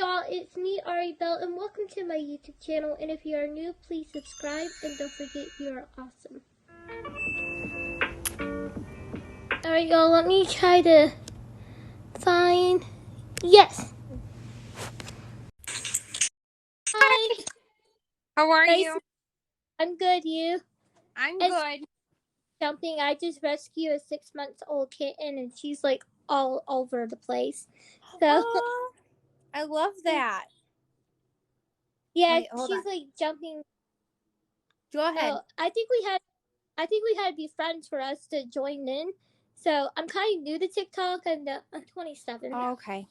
y'all, it's me, Ari Bell, and welcome to my YouTube channel. And if you are new, please subscribe, and don't forget you are awesome. Alright, y'all, let me try to find... Yes! Hi! How are you? I'm good, you? I'm good. Jumping, I just rescued a 6-month-old kitten, and she's like all over the place. So, I love that. yeah, Wait, hold she's on. like jumping. Go ahead. I think we had to be friends for us to join in. So I'm kind of new to TikTok, and I'm 27. Oh, okay.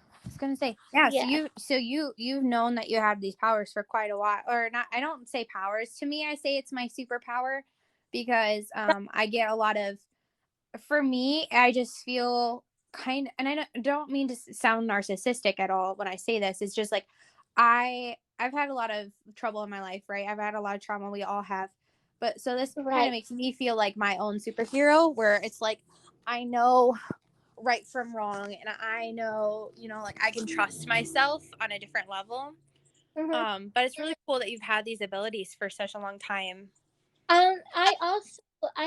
I was gonna say, yeah. Yeah. So you've known that you have these powers for quite a while, or not? I don't say powers. To me, I say it's my superpower because I get a lot of. For me, I just feel kind, and I don't mean to sound narcissistic at all when I say this. It's just like I've had a lot of trouble in my life, right? I've had a lot of trauma. We all have. But so this kind of makes me feel like my own superhero, where it's like I know right from wrong, and I know, like I can trust myself on a different level. But it's really cool that you've had these abilities for such a long time. I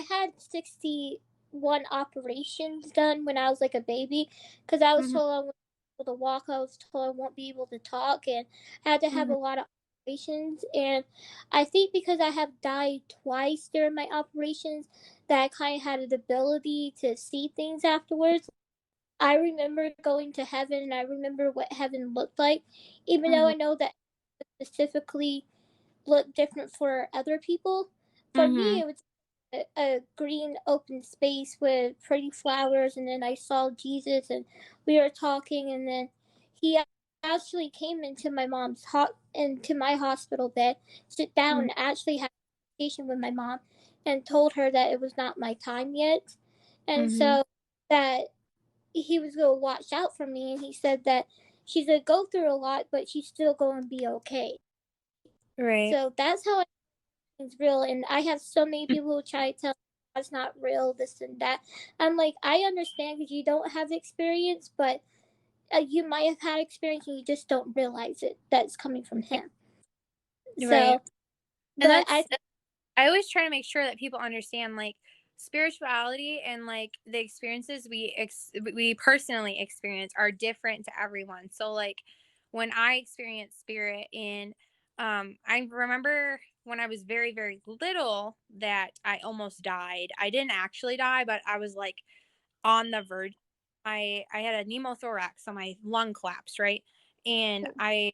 had 61 operations done when I was like a baby, because I was told I won't be able to walk. I was told I won't be able to talk, and I had to have a lot of operations. And I think because I have died twice during my operations, that I kind of had an ability to see things afterwards. I remember going to heaven, and I remember what heaven looked like, even though I know that specifically looked different for other people. For me, it was a green open space with pretty flowers, and then I saw Jesus, and we were talking, and then he actually came into into my hospital bed, sit down, and actually had a conversation with my mom, and told her that it was not my time yet, and so that he was going to watch out for me, and he said that she's going to go through a lot, but she's still going to be okay. Right. So that's how I think it's real. And I have so many people who try to tell me that's not real, this and that. I'm like, I understand because you don't have experience, but you might have had experience and you just don't realize it. That's coming from him. Right. So, And but I always try to make sure that people understand, like, spirituality and like the experiences we personally experience are different to everyone. So like when I experienced spirit in I remember when I was very very little that I almost died. I didn't actually die, but I was like on the verge. I had a pneumothorax, so my lung collapsed, right? And and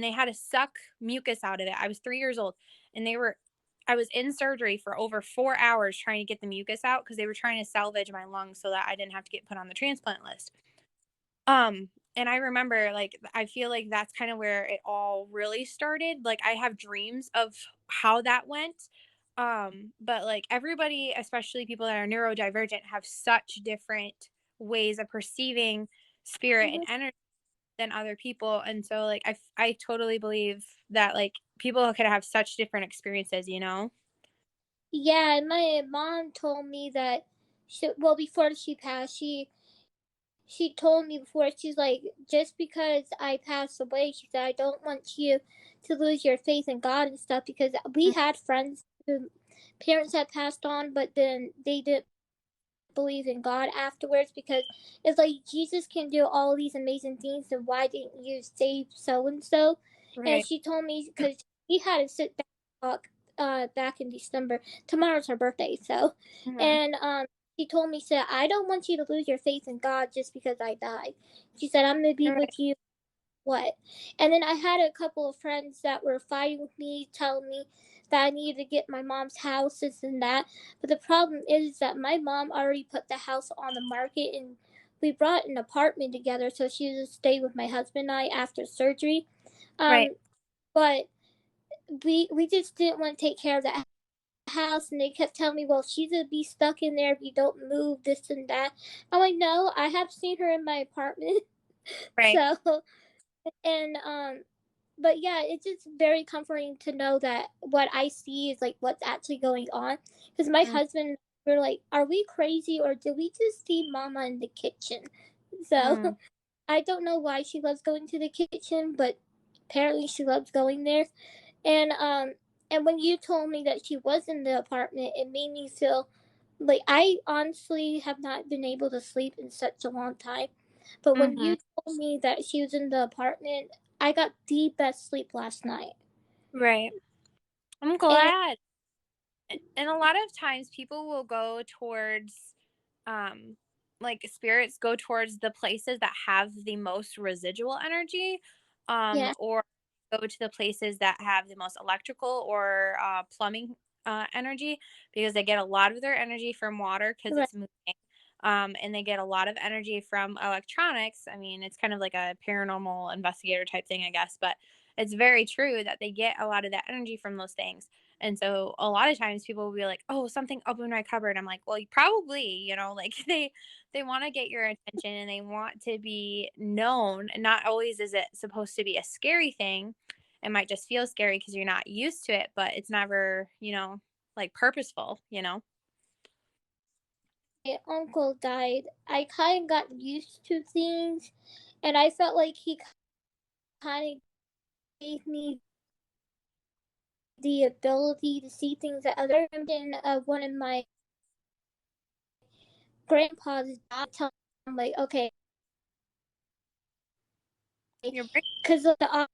they had to suck mucus out of it. I was 3 years old, and I was in surgery for over 4 hours trying to get the mucus out because they were trying to salvage my lungs so that I didn't have to get put on the transplant list. And I remember, like, I feel like that's kind of where it all really started. Like, I have dreams of how that went. But like everybody, especially people that are neurodivergent, have such different ways of perceiving spirit and energy than other people. And so like I totally believe that like people could have such different experiences, you know? yeah, and my mom told me that before she passed, she told me before, she's like, just because I passed away, she said, I don't want you to lose your faith in God and stuff, because we had friends who parents had passed on, but then they didn't believe in God afterwards, because it's like Jesus can do all these amazing things, and why didn't you save so and so? And she told me, because we had to sit back and talk back in December. Tomorrow's her birthday, so and she told me, said, I don't want you to lose your faith in God just because I died. She said, I'm gonna be with you what. And then I had a couple of friends that were fighting with me, telling me that I needed to get my mom's house, this and that. But the problem is that my mom already put the house on the market, and we brought an apartment together so she would stay with my husband and I after surgery. Right. But we just didn't want to take care of that house, and they kept telling me, well, she's gonna be stuck in there if you don't move, this and that. I'm like, no, I have seen her in my apartment. Right. So and but yeah, it's just very comforting to know that what I see is like what's actually going on. Because my husband were like, "Are we crazy, or did we just see Mama in the kitchen?" So I don't know why she loves going to the kitchen, but apparently she loves going there. And when you told me that she was in the apartment, it made me feel like I honestly have not been able to sleep in such a long time. But when Mm-hmm. you told me that she was in the apartment, I got the best sleep last night. Right. I'm And glad. And a lot of times people will go towards like spirits go towards the places that have the most residual energy, yeah, or go to the places that have the most electrical or plumbing energy, because they get a lot of their energy from water because right. it's moving. And they get a lot of energy from electronics. I mean, it's kind of like a paranormal investigator type thing, I guess, but it's very true that they get a lot of that energy from those things. And so a lot of times people will be like, "Oh, something up in my cupboard." I'm like, "Well, you probably, like they want to get your attention and they want to be known. And not always is it supposed to be a scary thing. It might just feel scary because you're not used to it, but it's never, like purposeful. My uncle died. I kind of got used to things, and I felt like he kind of gave me the ability to see things that other than one of my grandpa's died. I'm like, okay, You're bringing because the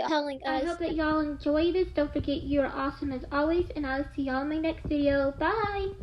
telling us. I hope that y'all enjoy this. Don't forget you're awesome as always, and I'll see y'all in my next video. Bye.